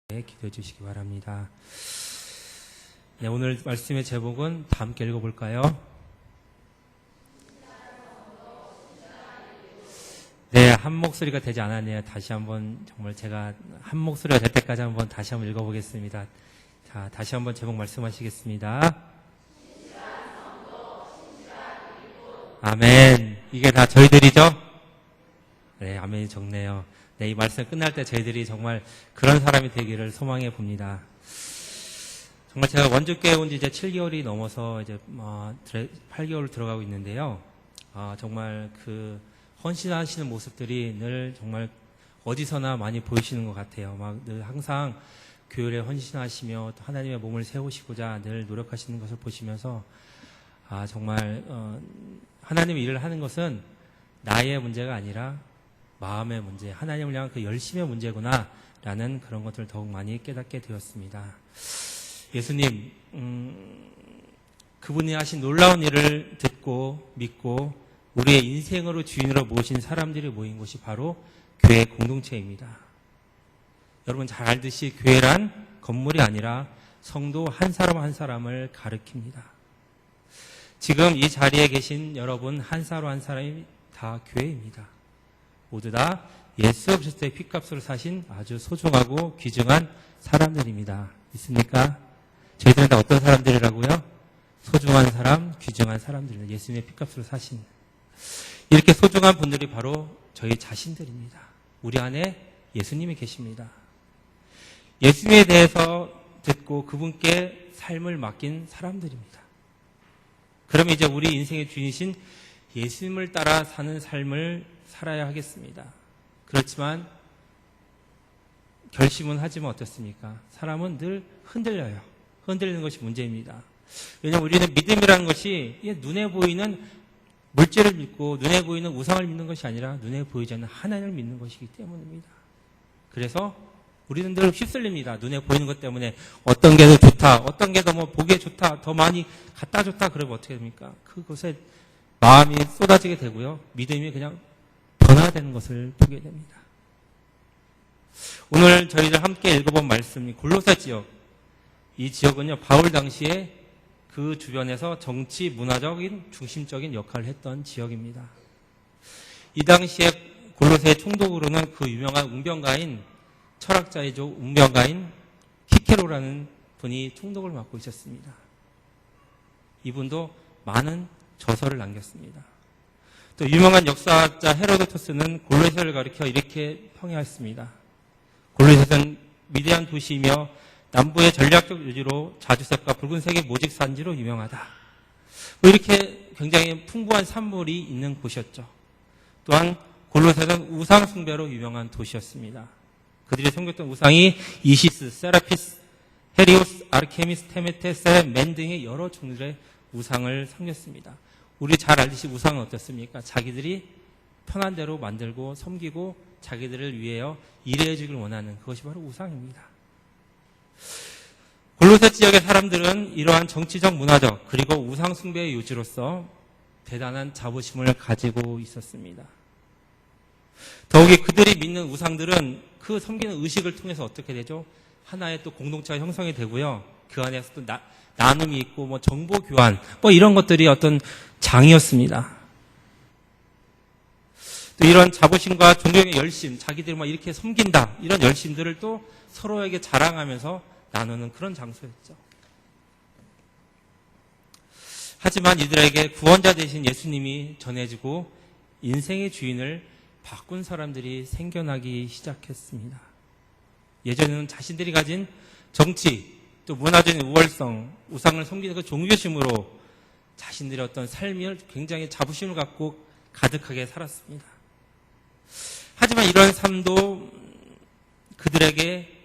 기도해 주시기 바랍니다. 네, 오늘 말씀의 제목은 다 함께 읽어볼까요? 네, 한 목소리가 되지 않았네요. 다시 한번 정말 제가 한 목소리가 될 때까지 한번 다시 한번 읽어보겠습니다. 자, 다시 한번 제목 말씀하시겠습니다. 아멘. 이게 다 저희들이죠? 네, 아멘이 적네요. 네, 이 말씀 끝날 때 저희들이 정말 그런 사람이 되기를 소망해 봅니다. 정말 제가 원주교회 온 지 이제 7개월이 넘어서 이제 8개월 들어가고 있는데요. 정말 그 헌신하시는 모습들이 늘 정말 어디서나 많이 보이시는 것 같아요. 막 늘 항상 교회에 헌신하시며 또 하나님의 몸을 세우시고자 늘 노력하시는 것을 보시면서 정말 하나님의 일을 하는 것은 나의 문제가 아니라 마음의 문제, 하나님을 향한 그 열심의 문제구나 라는 그런 것들을 더욱 많이 깨닫게 되었습니다. 예수님, 그분이 하신 놀라운 일을 듣고 믿고 우리의 인생으로 주인으로 모신 사람들이 모인 곳이 바로 교회 공동체입니다. 여러분 잘 알듯이 교회란 건물이 아니라 성도 한 사람 한 사람을 가리킵니다. 지금 이 자리에 계신 여러분 한 사람 한 사람이 다 교회입니다. 모두 다 예수 그리스도의 핏값으로 사신 아주 소중하고 귀중한 사람들입니다. 있습니까? 저희들은 다 어떤 사람들이라고요? 소중한 사람, 귀중한 사람들입니다. 예수님의 핏값으로 사신. 이렇게 소중한 분들이 바로 저희 자신들입니다. 우리 안에 예수님이 계십니다. 예수님에 대해서 듣고 그분께 삶을 맡긴 사람들입니다. 그러면 이제 우리 인생의 주인이신 예수님을 따라 사는 삶을 살아야 하겠습니다. 그렇지만 결심은 하지만 어떻습니까? 사람은 늘 흔들려요. 흔들리는 것이 문제입니다. 왜냐하면 우리는 믿음이라는 것이 눈에 보이는 물질을 믿고 눈에 보이는 우상을 믿는 것이 아니라 눈에 보이지 않는 하나님을 믿는 것이기 때문입니다. 그래서 우리는 늘 휩쓸립니다. 눈에 보이는 것 때문에 어떤 게 더 좋다, 어떤 게 더 보기에 좋다, 더 많이 갖다 줬다 그러면 어떻게 됩니까? 그것에 마음이 쏟아지게 되고요. 믿음이 그냥 변화되는 것을 보게 됩니다. 오늘 저희들 함께 읽어본 말씀이 골로새 지역. 이 지역은요, 바울 당시에 그 주변에서 정치, 문화적인 중심적인 역할을 했던 지역입니다. 이 당시에 골로새의 총독으로는 그 유명한 웅변가인 철학자이죠. 웅변가인 히케로라는 분이 총독을 맡고 있었습니다. 이분도 많은 저서를 남겼습니다. 또 유명한 역사학자 헤로도토스는 골로새를 가리켜 이렇게 평해했습니다. 골로새는 위대한 도시이며 남부의 전략적 요지로 자주색과 붉은색의 모직 산지로 유명하다. 이렇게 굉장히 풍부한 산물이 있는 곳이었죠. 또한 골로새는 우상 숭배로 유명한 도시였습니다. 그들이 섬겼던 우상이 이시스, 세라피스, 헤리오스, 아르케미스, 테메테, 세렌 등의 여러 종류의 우상을 섬겼습니다. 우리 잘 알듯이 우상은 어떻습니까? 자기들이 편한 대로 만들고 섬기고 자기들을 위하여 일해 주길 원하는 그것이 바로 우상입니다. 골로새 지역의 사람들은 이러한 정치적, 문화적 그리고 우상 숭배의 요지로서 대단한 자부심을 가지고 있었습니다. 더욱이 그들이 믿는 우상들은 그 섬기는 의식을 통해서 어떻게 되죠? 하나의 또 공동체가 형성이 되고요. 그 안에서 또 나눔이 있고 정보 교환 이런 것들이 어떤 장이었습니다. 또 이런 자부심과 존경의 열심, 자기들이 이렇게 섬긴다 이런 열심들을 또 서로에게 자랑하면서 나누는 그런 장소였죠. 하지만 이들에게 구원자 되신 예수님이 전해지고 인생의 주인을 바꾼 사람들이 생겨나기 시작했습니다. 예전에는 자신들이 가진 정치, 또 문화적인 우월성, 우상을 섬기는 그 종교심으로 자신들의 어떤 삶을 굉장히 자부심을 갖고 가득하게 살았습니다. 하지만 이런 삶도 그들에게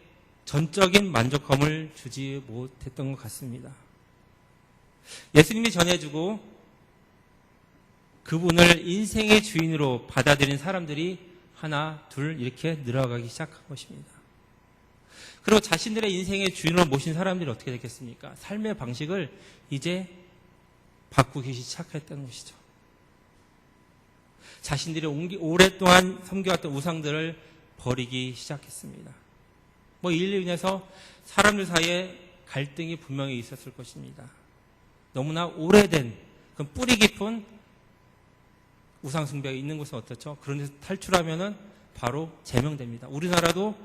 전적인 만족감을 주지 못했던 것 같습니다. 예수님이 전해주고 그분을 인생의 주인으로 받아들인 사람들이 하나, 둘 이렇게 늘어가기 시작한 것입니다. 그리고 자신들의 인생의 주인으로 모신 사람들이 어떻게 됐겠습니까? 삶의 방식을 이제 바꾸기 시작했다는 것이죠. 자신들이 오랫동안 섬겨왔던 우상들을 버리기 시작했습니다. 뭐 이로 인해서 사람들 사이에 갈등이 분명히 있었을 것입니다. 너무나 오래된 그 뿌리 깊은 우상숭배가 있는 곳은 어떻죠? 그런 데서 탈출하면은 바로 제명됩니다. 우리나라도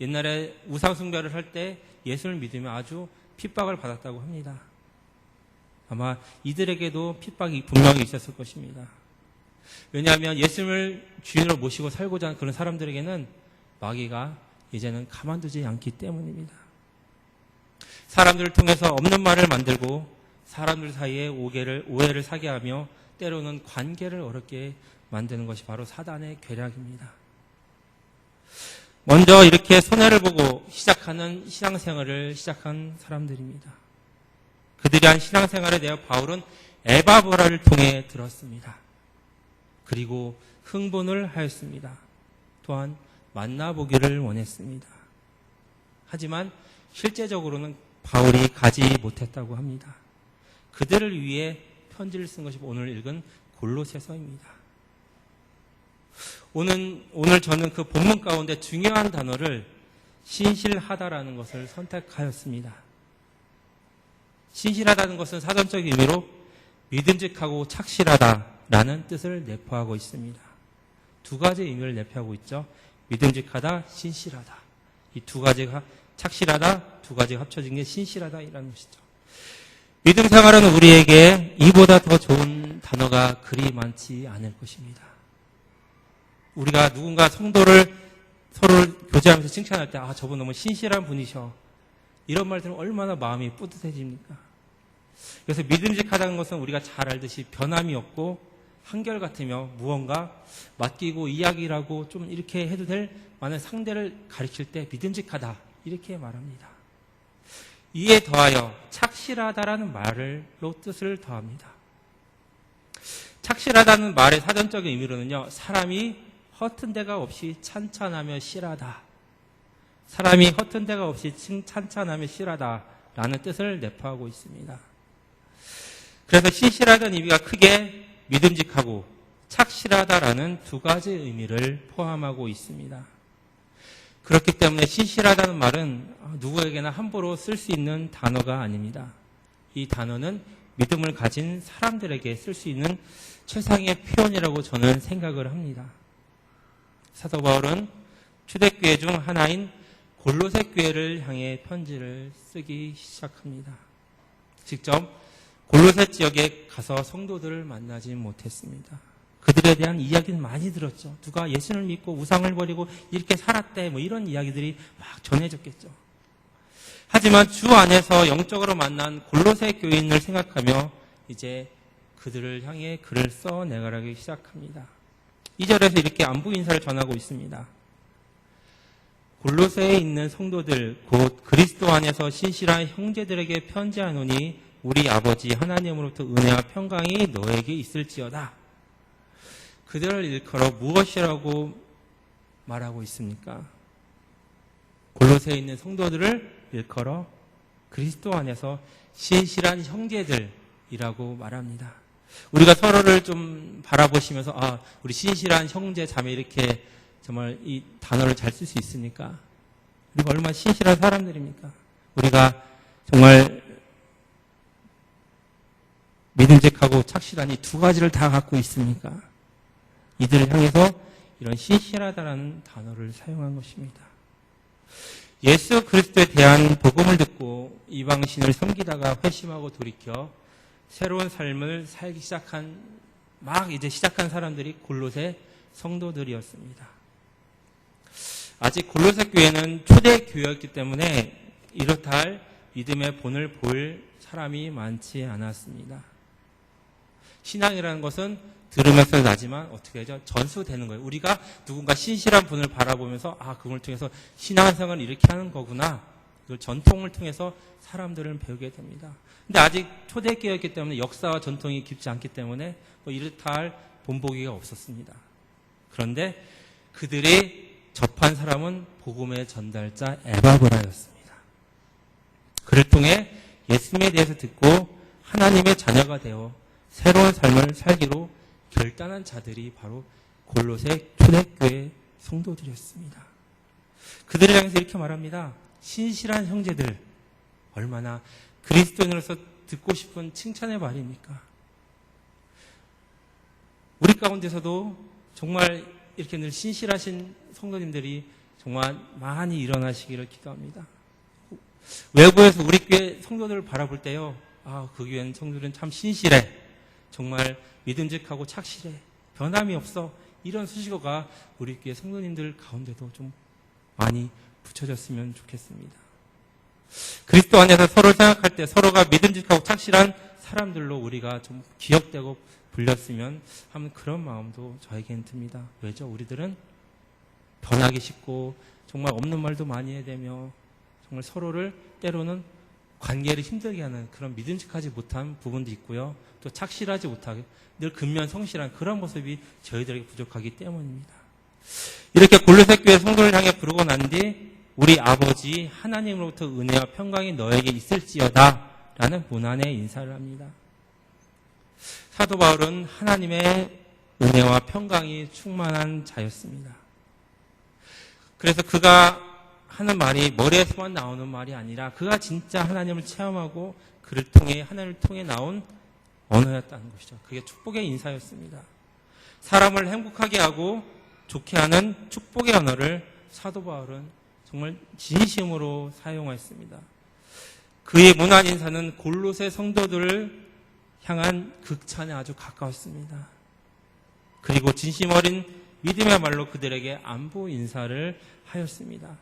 옛날에 우상숭배를 할 때 예수를 믿으면 아주 핍박을 받았다고 합니다. 아마 이들에게도 핍박이 분명히 있었을 것입니다. 왜냐하면 예수님을 주인으로 모시고 살고자 하는 그런 사람들에게는 마귀가 이제는 가만두지 않기 때문입니다. 사람들을 통해서 없는 말을 만들고 사람들 사이에 오해를 사게 하며 때로는 관계를 어렵게 만드는 것이 바로 사단의 계략입니다. 먼저 이렇게 손해를 보고 시작하는 신앙생활을 시작한 사람들입니다. 그들이 한 신앙생활에 대해 바울은 에바브라를 통해 들었습니다. 그리고 흥분을 하였습니다. 또한 만나보기를 원했습니다. 하지만 실제적으로는 바울이 가지 못했다고 합니다. 그들을 위해 편지를 쓴 것이 오늘 읽은 골로새서입니다. 오늘 저는 그 본문 가운데 중요한 단어를 신실하다라는 것을 선택하였습니다. 신실하다는 것은 사전적 의미로 믿음직하고 착실하다라는 뜻을 내포하고 있습니다. 두 가지 의미를 내포하고 있죠. 믿음직하다, 신실하다. 이 두 가지가 착실하다, 두 가지가 합쳐진 게 신실하다이라는 것이죠. 믿음 생활은 우리에게 이보다 더 좋은 단어가 그리 많지 않을 것입니다. 우리가 누군가 성도를 서로 교제하면서 칭찬할 때 저분 너무 신실한 분이셔. 이런 말 들으면 얼마나 마음이 뿌듯해집니까? 그래서 믿음직하다는 것은 우리가 잘 알듯이 변함이 없고 한결같으며 무언가 맡기고 이야기라고 좀 이렇게 해도 될 만한 상대를 가리킬 때 믿음직하다 이렇게 말합니다. 이에 더하여 착실하다라는 말로 뜻을 더합니다. 착실하다는 말의 사전적인 의미로는요, 사람이 허튼 데가 없이 찬찬하며 실하다. 사람이 허튼 데가 없이 찬찬하며 실하다라는 뜻을 내포하고 있습니다. 그래서 신실하다는 의미가 크게 믿음직하고 착실하다라는 두 가지 의미를 포함하고 있습니다. 그렇기 때문에 신실하다는 말은 누구에게나 함부로 쓸 수 있는 단어가 아닙니다. 이 단어는 믿음을 가진 사람들에게 쓸 수 있는 최상의 표현이라고 저는 생각을 합니다. 사도 바울은 초대교회 중 하나인 골로새 교회를 향해 편지를 쓰기 시작합니다. 직접 골로새 지역에 가서 성도들을 만나지 못했습니다. 그들에 대한 이야기는 많이 들었죠. 누가 예수를 믿고 우상을 버리고 이렇게 살았대, 뭐 이런 이야기들이 막 전해졌겠죠. 하지만 주 안에서 영적으로 만난 골로새 교인을 생각하며 이제 그들을 향해 글을 써 내가라기 시작합니다. 2절에서 이렇게 안부 인사를 전하고 있습니다. 골로새에 있는 성도들 곧 그리스도 안에서 신실한 형제들에게 편지하노니 우리 아버지 하나님으로부터 은혜와 평강이 너에게 있을지어다. 그들을 일컬어 무엇이라고 말하고 있습니까? 골로새에 있는 성도들을 일컬어 그리스도 안에서 신실한 형제들이라고 말합니다. 우리가 서로를 좀 바라보시면서 우리 신실한 형제 자매 이렇게 정말 이 단어를 잘 쓸 수 있습니까? 우리가 얼마나 신실한 사람들입니까? 우리가 정말 믿음직하고 착실한 이 두 가지를 다 갖고 있습니까? 이들을 향해서 이런 신실하다라는 단어를 사용한 것입니다. 예수 그리스도에 대한 복음을 듣고 이방신을 섬기다가 회심하고 돌이켜 새로운 삶을 살기 시작한 사람들이 골로새 성도들이었습니다. 아직 골로새 교회는 초대 교회였기 때문에 이렇다 할 믿음의 본을 볼 사람이 많지 않았습니다. 신앙이라는 것은 들으면서 나지만 어떻게 하죠? 전수되는 거예요. 우리가 누군가 신실한 분을 바라보면서 그분을 통해서 신앙생활을 이렇게 하는 거구나. 그 전통을 통해서 사람들은 배우게 됩니다. 근데 아직 초대교회였기 때문에 역사와 전통이 깊지 않기 때문에 이렇다 할 본보기가 없었습니다. 그런데 그들이 접한 사람은 복음의 전달자 에바브라였습니다. 그를 통해 예수님에 대해서 듣고 하나님의 자녀가 되어 새로운 삶을 살기로 결단한 자들이 바로 골로새 초대교회 성도들이었습니다. 그들을 향해서 이렇게 말합니다. 신실한 형제들, 얼마나 그리스도인으로서 듣고 싶은 칭찬의 말입니까? 우리 가운데서도 정말 이렇게 늘 신실하신 성도님들이 정말 많이 일어나시기를 기도합니다. 외부에서 우리 교회 성도들을 바라볼 때요, 그 교회는 성도들은 참 신실해, 정말 믿음직하고 착실해, 변함이 없어, 이런 수식어가 우리 교회 성도님들 가운데도 좀 많이 붙여졌으면 좋겠습니다. 그리스도 안에서 서로를 생각할 때 서로가 믿음직하고 착실한 사람들로 우리가 좀 기억되고 불렸으면 하는 그런 마음도 저에게는 듭니다. 왜죠? 우리들은 변하기 쉽고 정말 없는 말도 많이 해대며 정말 서로를 때로는 관계를 힘들게 하는 그런 믿음직하지 못한 부분도 있고요. 또 착실하지 못하게 늘 근면성실한 그런 모습이 저희들에게 부족하기 때문입니다. 이렇게 골로새 교회 성도를 향해 부르고 난 뒤 우리 아버지 하나님으로부터 은혜와 평강이 너에게 있을지어다 라는 문안의 인사를 합니다. 사도 바울은 하나님의 은혜와 평강이 충만한 자였습니다. 그래서 그가 하는 말이 머리에서만 나오는 말이 아니라 그가 진짜 하나님을 체험하고 그를 통해 하나님을 통해 나온 언어였다는 것이죠. 그게 축복의 인사였습니다. 사람을 행복하게 하고 좋게 하는 축복의 언어를 사도 바울은 정말 진심으로 사용했습니다. 그의 문안 인사는 골로새 성도들을 향한 극찬에 아주 가까웠습니다. 그리고 진심 어린 믿음의 말로 그들에게 안부 인사를 하였습니다.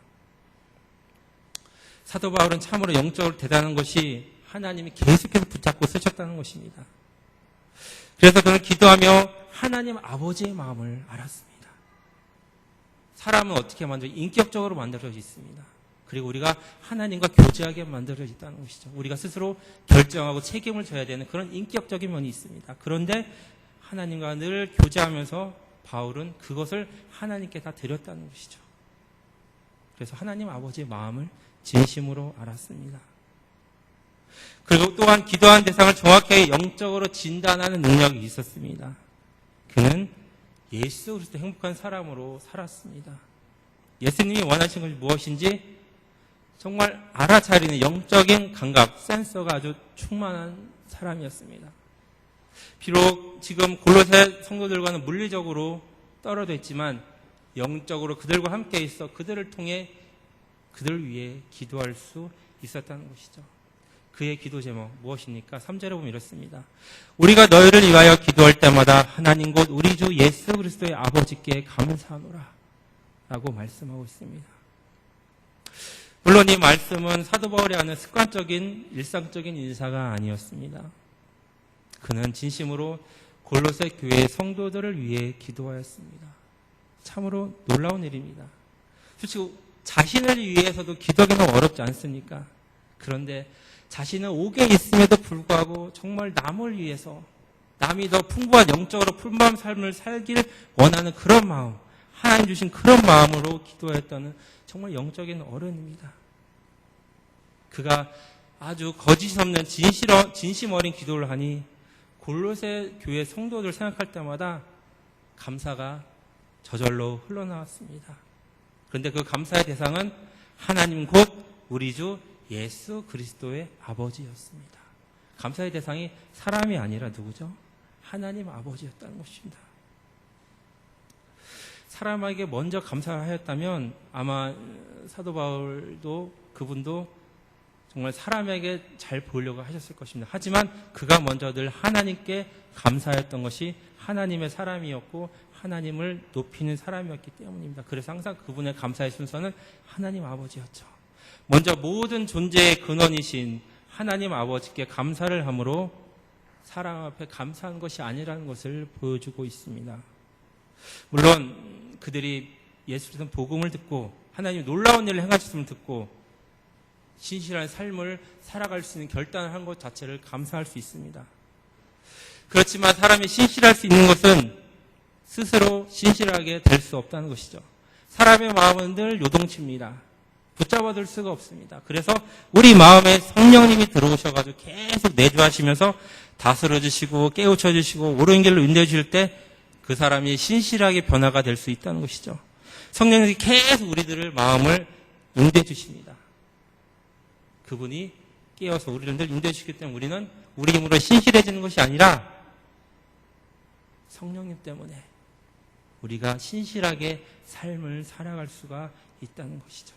사도 바울은 참으로 영적으로 대단한 것이 하나님이 계속해서 붙잡고 쓰셨다는 것입니다. 그래서 그는 기도하며 하나님 아버지의 마음을 알았습니다. 사람은 어떻게 인격적으로 만들어져 있습니다. 그리고 우리가 하나님과 교제하게 만들어져 있다는 것이죠. 우리가 스스로 결정하고 책임을 져야 되는 그런 인격적인 면이 있습니다. 그런데 하나님과 늘 교제하면서 바울은 그것을 하나님께 다 드렸다는 것이죠. 그래서 하나님 아버지의 마음을 진심으로 알았습니다. 그리고 또한 기도한 대상을 정확하게 영적으로 진단하는 능력이 있었습니다. 그는 예수 그리스도 행복한 사람으로 살았습니다. 예수님이 원하신 것이 무엇인지 정말 알아차리는 영적인 감각, 센서가 아주 충만한 사람이었습니다. 비록 지금 골로새 성도들과는 물리적으로 떨어져 있지만 영적으로 그들과 함께 있어 그들을 통해 그들을 위해 기도할 수 있었다는 것이죠. 그의 기도 제목 무엇입니까? 3절에 보면 이렇습니다. 우리가 너희를 위하여 기도할 때마다 하나님 곧 우리 주 예수 그리스도의 아버지께 감사하노라 라고 말씀하고 있습니다. 물론 이 말씀은 사도 바울이 하는 습관적인 일상적인 인사가 아니었습니다. 그는 진심으로 골로새 교회 성도들을 위해 기도하였습니다. 참으로 놀라운 일입니다. 솔직히 자신을 위해서도 기도하기는 어렵지 않습니까? 그런데 자신은 옥에 있음에도 불구하고 정말 남을 위해서 남이 더 풍부한 영적으로 풍부한 삶을 살길 원하는 그런 마음, 하나님 주신 그런 마음으로 기도했다는 정말 영적인 어른입니다. 그가 아주 거짓 없는 진심 어린 기도를 하니 골로새 교회 성도들 생각할 때마다 감사가 저절로 흘러나왔습니다. 그런데 그 감사의 대상은 하나님 곧 우리 주 예수 그리스도의 아버지였습니다. 감사의 대상이 사람이 아니라 누구죠? 하나님 아버지였다는 것입니다. 사람에게 먼저 감사하였다면 아마 사도 바울도 그분도 정말 사람에게 잘 보이려고 하셨을 것입니다. 하지만 그가 먼저 늘 하나님께 감사했던 것이 하나님의 사람이었고 하나님을 높이는 사람이었기 때문입니다. 그래서 항상 그분의 감사의 순서는 하나님 아버지였죠. 먼저 모든 존재의 근원이신 하나님 아버지께 감사를 함으로 사람 앞에 감사한 것이 아니라는 것을 보여주고 있습니다. 물론 그들이 예수님의 복음을 듣고 하나님 놀라운 일을 행하셨음을 듣고 신실한 삶을 살아갈 수 있는 결단을 한 것 자체를 감사할 수 있습니다. 그렇지만 사람이 신실할 수 있는 것은 스스로 신실하게 될 수 없다는 것이죠. 사람의 마음은 늘 요동칩니다. 붙잡아둘 수가 없습니다. 그래서 우리 마음에 성령님이 들어오셔가지고 계속 내주하시면서 다스려주시고 깨우쳐주시고 옳은 길로 인도해주실 때 그 사람이 신실하게 변화가 될 수 있다는 것이죠. 성령님이 계속 우리들을 마음을 인도해 주십니다. 그분이 깨어서 우리를 늘 인도해주시기 때문에 우리는 우리 힘으로 신실해지는 것이 아니라 성령님 때문에 우리가 신실하게 삶을 살아갈 수가 있다는 것이죠.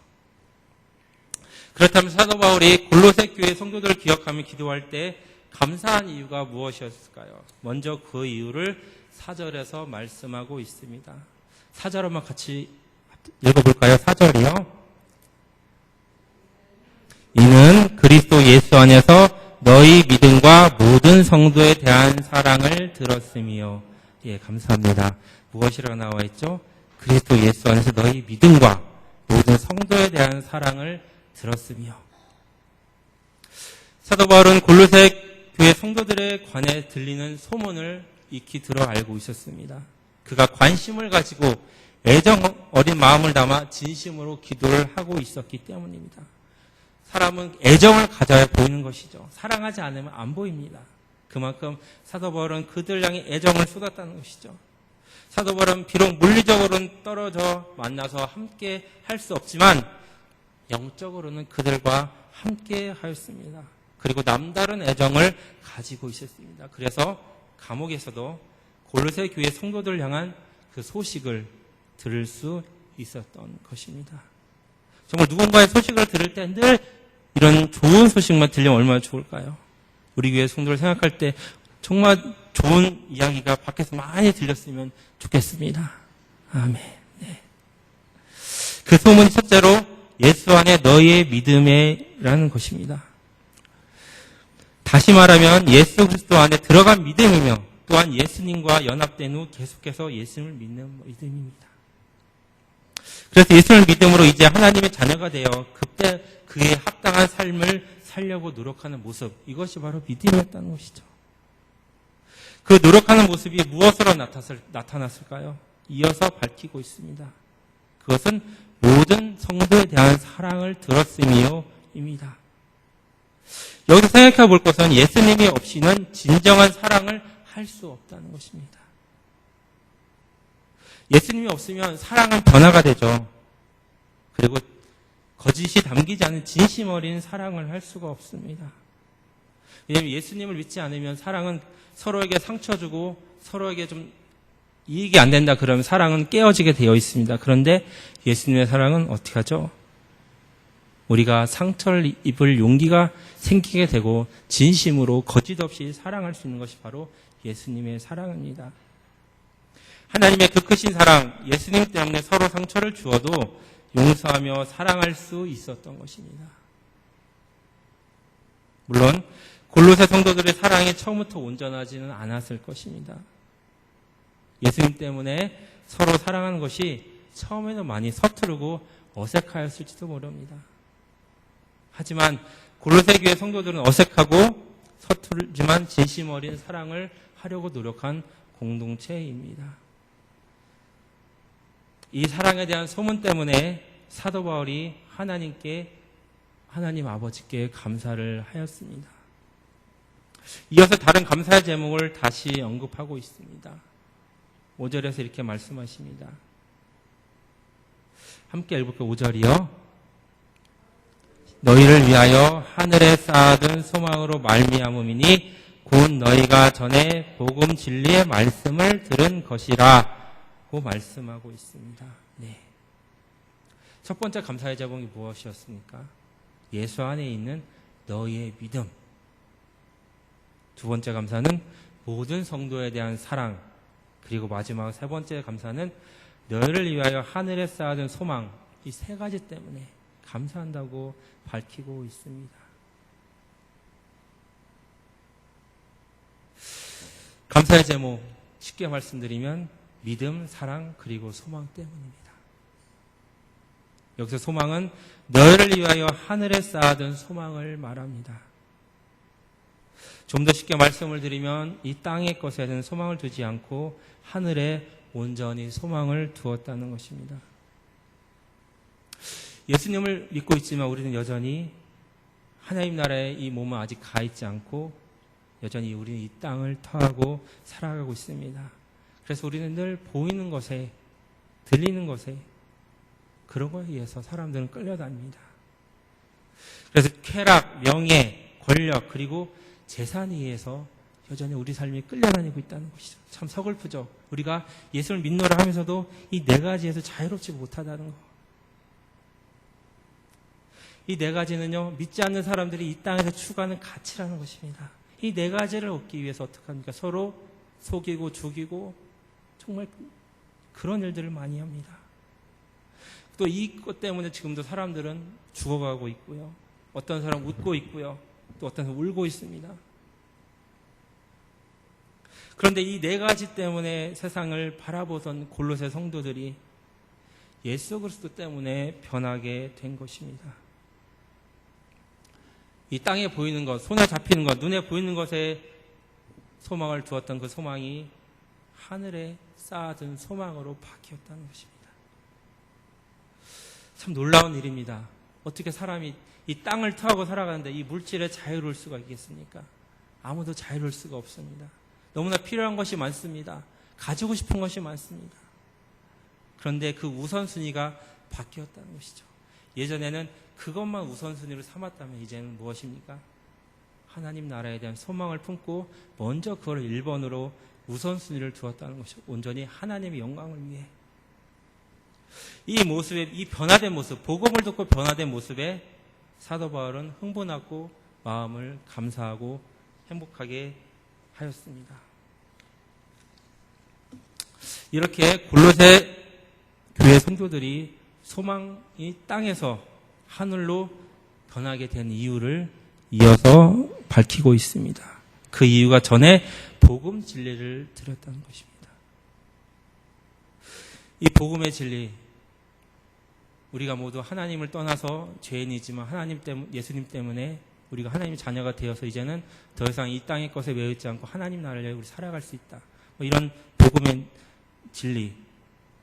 그렇다면 사도 바울이 골로새 교회 성도들을 기억하며 기도할 때 감사한 이유가 무엇이었을까요? 먼저 그 이유를 4절에서 말씀하고 있습니다. 4절만 같이 읽어볼까요? 4절이요. 이는 그리스도 예수 안에서 너희 믿음과 모든 성도에 대한 사랑을 들었으며. 예, 감사합니다. 무엇이라고 나와 있죠? 그리스도 예수 안에서 너희 믿음과 모든 성도에 대한 사랑을 들었으며. 사도 바울은 골로새 교회 성도들에 관해 들리는 소문을 익히 들어 알고 있었습니다. 그가 관심을 가지고 애정 어린 마음을 담아 진심으로 기도를 하고 있었기 때문입니다. 사람은 애정을 가져야 보이는 것이죠. 사랑하지 않으면 안 보입니다. 그만큼 사도 바울은 그들 향해 애정을 쏟았다는 것이죠. 사도 바울은 비록 물리적으로는 떨어져 만나서 함께 할 수 없지만 영적으로는 그들과 함께 하였습니다. 그리고 남다른 애정을 가지고 있었습니다. 그래서 감옥에서도 골로새 교회 성도들 향한 그 소식을 들을 수 있었던 것입니다. 정말 누군가의 소식을 들을 때 늘 이런 좋은 소식만 들리면 얼마나 좋을까요? 우리 교회 성도를 생각할 때 정말 좋은 이야기가 밖에서 많이 들렸으면 좋겠습니다. 아멘. 네. 그 소문이 첫째로 예수 안에 너희의 믿음에라는 것입니다. 다시 말하면 예수 그리스도 안에 들어간 믿음이며 또한 예수님과 연합된 후 계속해서 예수님을 믿는 믿음입니다. 그래서 예수님을 믿음으로 이제 하나님의 자녀가 되어 그때 그의 합당한 삶을 살려고 노력하는 모습, 이것이 바로 믿음이었다는 것이죠. 그 노력하는 모습이 무엇으로 나타났을까요? 이어서 밝히고 있습니다. 그것은 모든 성도에 대한 사랑을 들었으며입니다. 여기서 생각해 볼 것은 예수님이 없이는 진정한 사랑을 할 수 없다는 것입니다. 예수님이 없으면 사랑은 변화가 되죠. 그리고 거짓이 담기지 않은 진심 어린 사랑을 할 수가 없습니다. 왜냐하면 예수님을 믿지 않으면 사랑은 서로에게 상처 주고 서로에게 좀 이익이 안 된다 그러면 사랑은 깨어지게 되어 있습니다. 그런데 예수님의 사랑은 어떻게 하죠? 우리가 상처를 입을 용기가 생기게 되고 진심으로 거짓 없이 사랑할 수 있는 것이 바로 예수님의 사랑입니다. 하나님의 그 크신 사랑, 예수님 때문에 서로 상처를 주어도 용서하며 사랑할 수 있었던 것입니다. 물론 골로새 성도들의 사랑이 처음부터 온전하지는 않았을 것입니다. 예수님 때문에 서로 사랑하는 것이 처음에는 많이 서투르고 어색하였을지도 모릅니다. 하지만 골로새 교회 성도들은 어색하고 서투르지만 진심 어린 사랑을 하려고 노력한 공동체입니다. 이 사랑에 대한 소문 때문에 사도 바울이 하나님 아버지께 감사를 하였습니다. 이어서 다른 감사의 제목을 다시 언급하고 있습니다. 5절에서 이렇게 말씀하십니다. 함께 읽을게요. 5절이요. 너희를 위하여 하늘에 쌓아둔 소망으로 말미암음이니 곧 너희가 전에 복음 진리의 말씀을 들은 것이라고 말씀하고 있습니다. 네. 첫 번째 감사의 제목이 무엇이었습니까? 예수 안에 있는 너희의 믿음. 두 번째 감사는 모든 성도에 대한 사랑. 그리고 마지막 세 번째 감사는 너희를 위하여 하늘에 쌓아둔 소망. 이 세 가지 때문에 감사한다고 밝히고 있습니다. 감사의 제목 쉽게 말씀드리면 믿음, 사랑, 그리고 소망 때문입니다. 여기서 소망은 너희를 위하여 하늘에 쌓아둔 소망을 말합니다. 좀 더 쉽게 말씀을 드리면 이 땅의 것에는 소망을 두지 않고 하늘에 온전히 소망을 두었다는 것입니다. 예수님을 믿고 있지만 우리는 여전히 하나님 나라에 이 몸은 아직 가 있지 않고 여전히 우리는 이 땅을 터하고 살아가고 있습니다. 그래서 우리는 늘 보이는 것에, 들리는 것에, 그런 것에 의해서 사람들은 끌려다닙니다. 그래서 쾌락, 명예, 권력, 그리고 재산에 의해서 여전히 우리 삶이 끌려다니고 있다는 것이죠. 참 서글프죠. 우리가 예수를 믿노라 하면서도 이 네 가지에서 자유롭지 못하다는 것. 이 네 가지는요, 믿지 않는 사람들이 이 땅에서 추구하는 가치라는 것입니다. 이 네 가지를 얻기 위해서 어떡합니까? 서로 속이고 죽이고 정말 그런 일들을 많이 합니다. 또 이것 때문에 지금도 사람들은 죽어가고 있고요. 어떤 사람 웃고 있고요. 또 어떤 사람 울고 있습니다. 그런데 이 네 가지 때문에 세상을 바라보던 골로새 성도들이 예수 그리스도 때문에 변하게 된 것입니다. 이 땅에 보이는 것, 손에 잡히는 것, 눈에 보이는 것에 소망을 두었던 그 소망이 하늘에 쌓아둔 소망으로 바뀌었다는 것입니다. 참 놀라운 일입니다. 어떻게 사람이 이 땅을 타고 살아가는데 이 물질에 자유로울 수가 있겠습니까? 아무도 자유로울 수가 없습니다. 너무나 필요한 것이 많습니다. 가지고 싶은 것이 많습니다. 그런데 그 우선순위가 바뀌었다는 것이죠. 예전에는 그것만 우선순위로 삼았다면 이제는 무엇입니까? 하나님 나라에 대한 소망을 품고 먼저 그걸 1번으로 우선순위를 두었다는 것이죠. 온전히 하나님의 영광을 위해. 이 모습에, 이 변화된 모습, 복음을 듣고 변화된 모습에 사도 바울은 흥분하고 마음을 감사하고 행복하게 하였습니다. 이렇게 골로새 교회 성도들이 소망이 땅에서 하늘로 변하게 된 이유를 이어서 밝히고 있습니다. 그 이유가 전에 복음 진리를 드렸다는 것입니다. 이 복음의 진리, 우리가 모두 하나님을 떠나서 죄인이지만 예수님 때문에 우리가 하나님의 자녀가 되어서 이제는 더 이상 이 땅의 것에 매여 있지 않고 하나님 나라를 위해 우리 살아갈 수 있다. 이런 복음의 진리,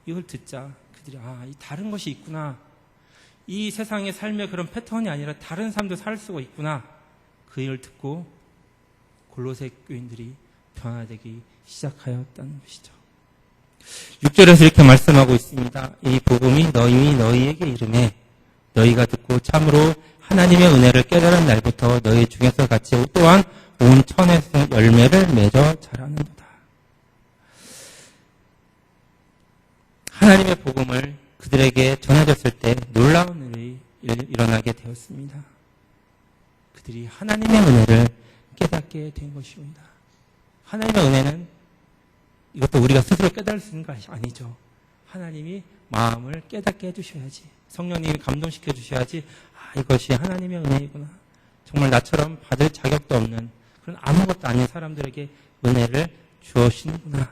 이걸 듣자 그들이 이 다른 것이 있구나. 이 세상의 삶의 그런 패턴이 아니라 다른 삶도 살 수가 있구나. 그 일을 듣고 골로새 교인들이 변화되기 시작하였다는 것이죠. 6절에서 이렇게 말씀하고 있습니다. 이 복음이 너희에게 이르매 너희가 듣고 참으로 하나님의 은혜를 깨달은 날부터 너희 중에서 같이 또한 온 천에서 열매를 맺어 자라는도다. 하나님의 복음을 그들에게 전해졌을 때 놀라운 일이 일어나게 되었습니다. 그들이 하나님의 은혜를 깨닫게 된 것입니다. 하나님의 은혜는 이것도 우리가 스스로 깨달을 수 있는 것이 아니죠. 하나님이 마음을 깨닫게 해주셔야지. 성령님이 감동시켜 주셔야지. 이것이 하나님의 은혜이구나. 정말 나처럼 받을 자격도 없는 그런 아무것도 아닌 사람들에게 은혜를 주시는구나.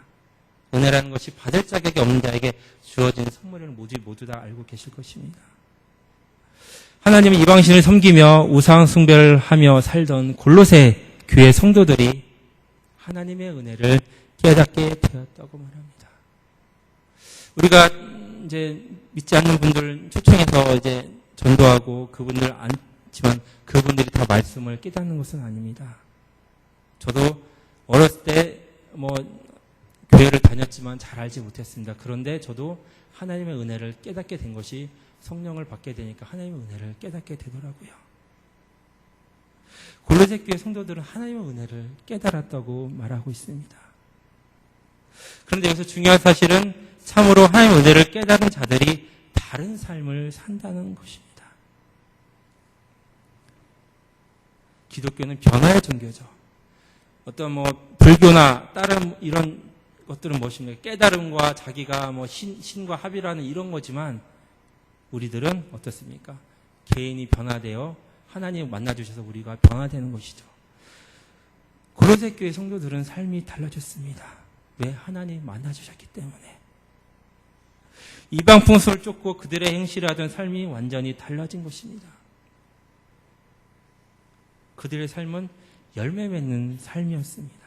은혜라는 것이 받을 자격이 없는 자에게 주어진 선물을 모두 다 알고 계실 것입니다. 하나님의 이방신을 섬기며 우상 숭배를 하며 살던 골로새 교회 성도들이 하나님의 은혜를 깨닫게 되었다고 말합니다. 우리가 이제 믿지 않는 분들 초청해서 이제 전도하고 그분들 않지만 그분들이 다 말씀을 깨닫는 것은 아닙니다. 저도 어렸을 때 교회를 다녔지만 잘 알지 못했습니다. 그런데 저도 하나님의 은혜를 깨닫게 된 것이 성령을 받게 되니까 하나님의 은혜를 깨닫게 되더라고요. 골로새 교회 성도들은 하나님의 은혜를 깨달았다고 말하고 있습니다. 그런데 여기서 중요한 사실은 참으로 하나님의 은혜를 깨달은 자들이 다른 삶을 산다는 것입니다. 기독교는 변화의 종교죠. 어떤 불교나 다른 이런 것들은 무엇입니까? 깨달음과 자기가 신과 합의라는 이런 거지만 우리들은 어떻습니까? 개인이 변화되어 하나님을 만나주셔서 우리가 변화되는 것이죠. 골로새 교회 성도들은 삶이 달라졌습니다. 왜? 하나님 만나주셨기 때문에. 이방 풍습을 쫓고 그들의 행실을 하던 삶이 완전히 달라진 것입니다. 그들의 삶은 열매 맺는 삶이었습니다.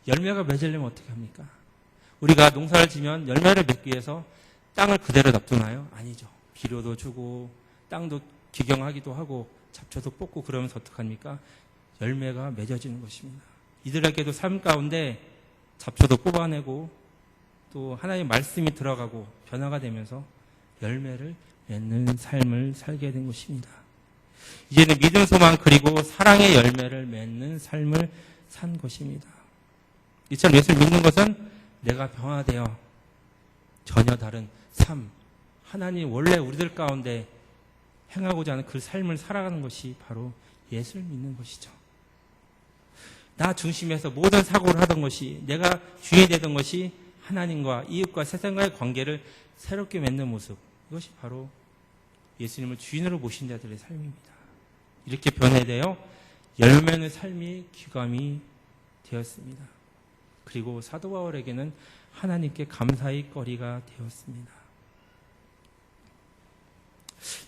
열매가 맺으려면 어떻게 합니까? 우리가 농사를 지면 열매를 맺기 위해서 땅을 그대로 놔두나요? 아니죠. 비료도 주고 땅도 기경하기도 하고 잡초도 뽑고 그러면서 어떡합니까? 열매가 맺어지는 것입니다. 이들에게도 삶 가운데 잡초도 뽑아내고 또 하나님의 말씀이 들어가고 변화가 되면서 열매를 맺는 삶을 살게 된 것입니다. 이제는 믿음, 소망, 그리고 사랑의 열매를 맺는 삶을 산 것입니다. 이처럼 예수를 믿는 것은 내가 변화되어 전혀 다른 삶, 하나님 원래 우리들 가운데 행하고자 하는 그 삶을 살아가는 것이 바로 예수를 믿는 것이죠. 나 중심에서 모든 사고를 하던 것이, 내가 주인이 되던 것이 하나님과 이웃과 세상과의 관계를 새롭게 맺는 모습, 이것이 바로 예수님을 주인으로 모신 자들의 삶입니다. 이렇게 변화되어 열매는 삶이 귀감이 되었습니다. 그리고 사도 바울에게는 하나님께 감사의 거리가 되었습니다.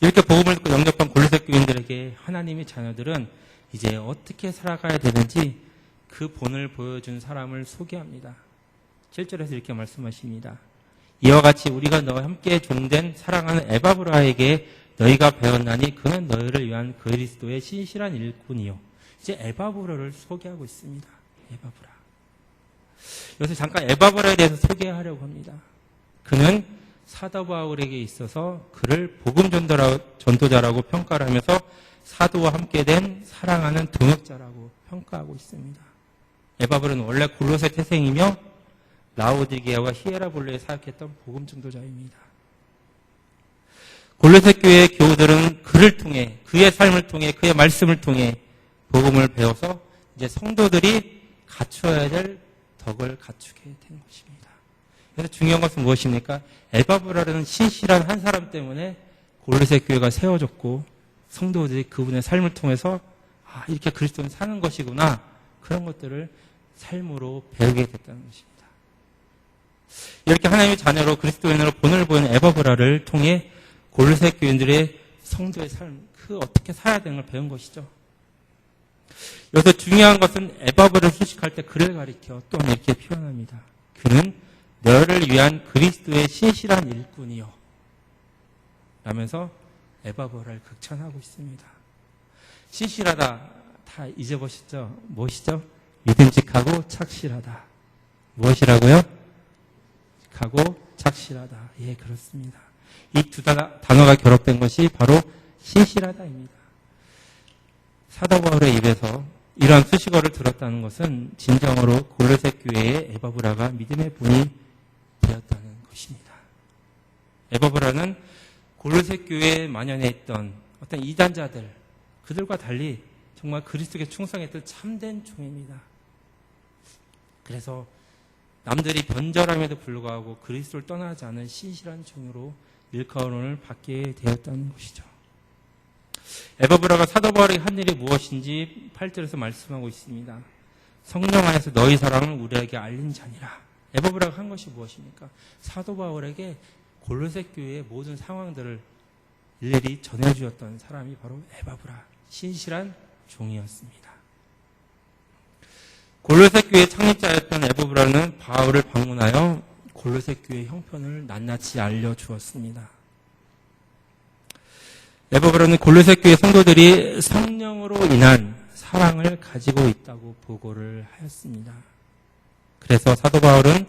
이렇게 복음을 듣고 영접한 골로새 교인들에게 하나님의 자녀들은 이제 어떻게 살아가야 되는지 그 본을 보여준 사람을 소개합니다. 7절에서 이렇게 말씀하십니다. 이와 같이 우리가 너와 함께 종된 사랑하는 에바브라에게 너희가 배웠나니 그는 너희를 위한 그리스도의 신실한 일꾼이요. 이제 에바브라를 소개하고 있습니다. 에바브라. 여기서 잠깐 에바브라에 대해서 소개하려고 합니다. 그는 사도 바울에게 있어서 그를 복음 전도자라고 평가를 하면서 사도와 함께 된 사랑하는 동역자라고 평가하고 있습니다. 에바브라는 원래 골로새 태생이며 라오디게아와 히에라볼레에 사역했던 복음 전도자입니다. 골로새 교회의 교우들은 그를 통해, 그의 삶을 통해, 그의 말씀을 통해 복음을 배워서 이제 성도들이 갖추어야 될 덕을 갖추게 된 것입니다. 그래서 중요한 것은 무엇입니까? 에바브라라는 신실한 한 사람 때문에 골로새 교회가 세워졌고 성도들이 그분의 삶을 통해서 이렇게 그리스도는 사는 것이구나, 그런 것들을 삶으로 배우게 됐다는 것입니다. 이렇게 하나님의 자녀로 그리스도인으로 본을 보이는 에바브라를 통해 골로새 교인들의 성도의 삶, 그 어떻게 살아야 되는 걸 배운 것이죠. 여기서 중요한 것은 에바브라를 수식할 때 그를 가리켜 또 이렇게 표현합니다. 그는 너를 위한 그리스도의 신실한 일꾼이요 라면서 에바브라를 극찬하고 있습니다. 신실하다 다 잊어보시죠? 무엇이죠? 믿음직하고 착실하다. 무엇이라고요? 하고 착실하다. 예, 그렇습니다. 이 두 단어가 결합된 것이 바로 신실하다입니다. 사도 바울의 입에서 이러한 수식어를 들었다는 것은 진정으로 골로새 교회의 에바브라가 믿음의 본이 되었다는 것입니다. 에바브라는 골로새 교회에 만연해 있던 어떤 이단자들, 그들과 달리 정말 그리스도께 충성했던 참된 종입니다. 그래서 남들이 변절함에도 불구하고 그리스도를 떠나지 않은 신실한 종으로 일컬음을 받게 되었다는 것이죠. 에바브라가 사도 바울에게 한 일이 무엇인지 8절에서 말씀하고 있습니다. 성령 안에서 너희 사랑을 우리에게 알린 자니라. 에바브라가 한 것이 무엇입니까? 사도 바울에게 골로새 교회의 모든 상황들을 일일이 전해주었던 사람이 바로 에바브라, 신실한 종이었습니다. 골로새 교회 창립자였던 에바브라는 바울을 방문하여 골로새 교회 형편을 낱낱이 알려주었습니다. 에바브라는 골로새 교회 성도들이 성령으로 인한 사랑을 가지고 있다고 보고를 하였습니다. 그래서 사도 바울은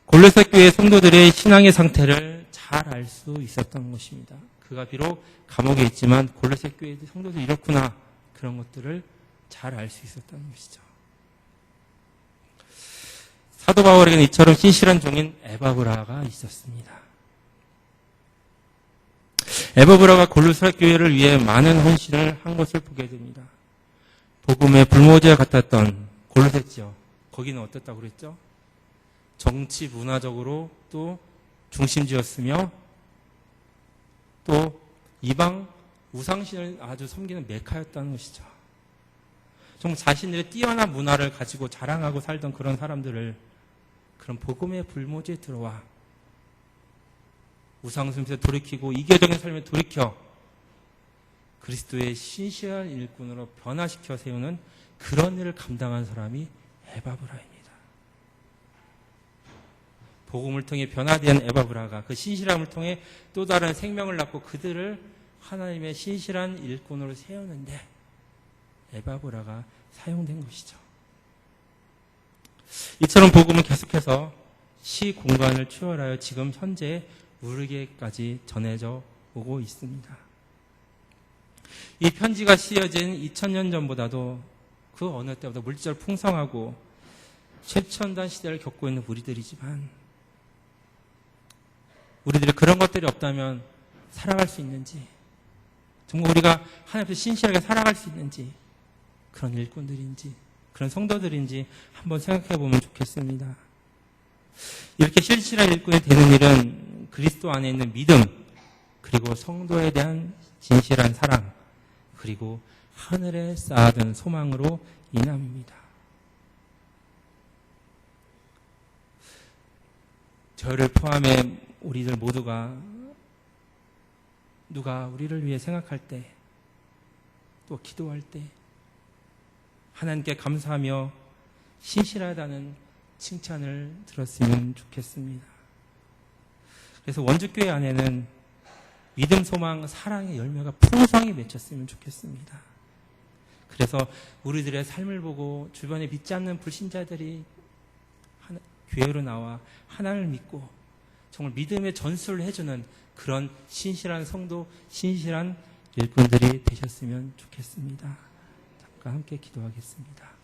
골로새 교회 성도들의 신앙의 상태를 잘 알 수 있었던 것입니다. 그가 비록 감옥에 있지만 골로새 교회 성도들이 이렇구나, 그런 것들을 잘 알 수 있었던 것이죠. 사도 바울에게는 이처럼 신실한 종인 에바브라가 있었습니다. 에바브라가 골로새 교회를 위해 많은 헌신을 한 것을 보게 됩니다. 복음의 불모지와 같았던 골로새 지역, 거기는 어땠다고 그랬죠? 정치 문화적으로 또 중심지였으며 또 이방 우상신을 아주 섬기는 메카였다는 것이죠. 정말 자신들의 뛰어난 문화를 가지고 자랑하고 살던 그런 사람들을 그런 복음의 불모지에 들어와 우상숭배에 돌이키고 이교적인 삶에 돌이켜 그리스도의 신실한 일꾼으로 변화시켜 세우는 그런 일을 감당한 사람이 에바브라입니다. 복음을 통해 변화된 에바브라가 그 신실함을 통해 또 다른 생명을 낳고 그들을 하나님의 신실한 일꾼으로 세우는데 에바브라가 사용된 것이죠. 이처럼 복음은 계속해서 시 공간을 초월하여 지금 현재 우리에게까지 전해져 오고 있습니다. 이 편지가 쓰여진 2000년 전보다도 그 어느 때보다 물질 풍성하고 최첨단 시대를 겪고 있는 우리들이지만 우리들이 그런 것들이 없다면 살아갈 수 있는지, 정말 우리가 하나님 앞에 신실하게 살아갈 수 있는지, 그런 일꾼들인지 그런 성도들인지 한번 생각해 보면 좋겠습니다. 이렇게 신실한 일꾼이 되는 일은 그리스도 안에 있는 믿음, 그리고 성도에 대한 진실한 사랑, 그리고 하늘에 쌓아둔 소망으로 인함입니다. 저를 포함해 우리들 모두가 누가 우리를 위해 생각할 때, 또 기도할 때 하나님께 감사하며 신실하다는 칭찬을 들었으면 좋겠습니다. 그래서 원주교회 안에는 믿음, 소망, 사랑의 열매가 풍성히 맺혔으면 좋겠습니다. 그래서 우리들의 삶을 보고 주변에 믿지 않는 불신자들이 교회로 나와 하나님을 믿고 정말 믿음의 전수를 해주는 그런 신실한 성도, 신실한 일꾼들이 되셨으면 좋겠습니다. 잠깐 함께 기도하겠습니다.